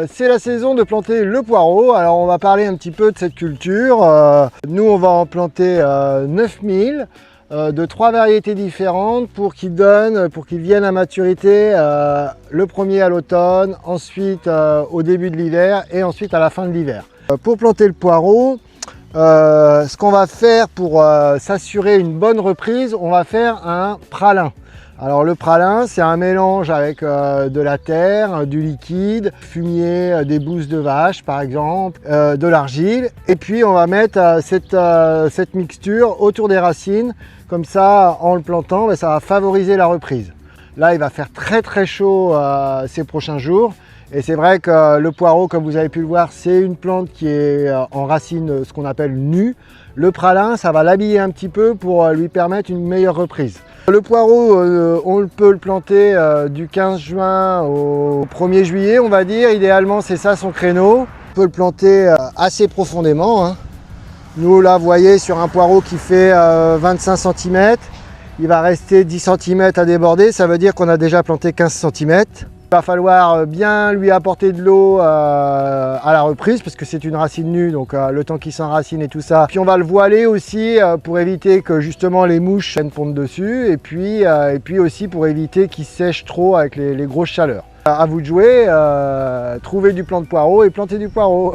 C'est la saison de planter le poireau. Alors on va parler un petit peu de cette culture. Nous on va en planter 9000 de 3 variétés différentes pour qu'ils viennent à maturité le premier à l'automne, ensuite au début de l'hiver et ensuite à la fin de l'hiver. Pour planter le poireau, ce qu'on va faire pour s'assurer une bonne reprise, on va faire un pralin. Alors le pralin, c'est un mélange avec de la terre, du liquide, fumier, des bousses de vache par exemple, de l'argile. Et puis on va mettre cette mixture autour des racines. Comme ça, en le plantant, ça va favoriser la reprise. Là, il va faire très chaud ces prochains jours. Et c'est vrai que le poireau, comme vous avez pu le voir, c'est une plante qui est en racine, ce qu'on appelle nue. Le pralin, ça va l'habiller un petit peu pour lui permettre une meilleure reprise. Le poireau, on peut le planter du 15 juin au 1er juillet, on va dire. Idéalement, c'est ça son créneau. On peut le planter assez profondément, hein. Nous, là, vous voyez, sur un poireau qui fait 25 cm, il va rester 10 cm à déborder. Ça veut dire qu'on a déjà planté 15 cm. Il va falloir bien lui apporter de l'eau à la reprise parce que c'est une racine nue, donc le temps qu'il s'enracine et tout ça. Puis on va le voiler aussi pour éviter que justement les mouches viennent pondre dessus et puis aussi pour éviter qu'il sèche trop avec les grosses chaleurs. À vous de jouer, trouver du plant de poireau et planter du poireau.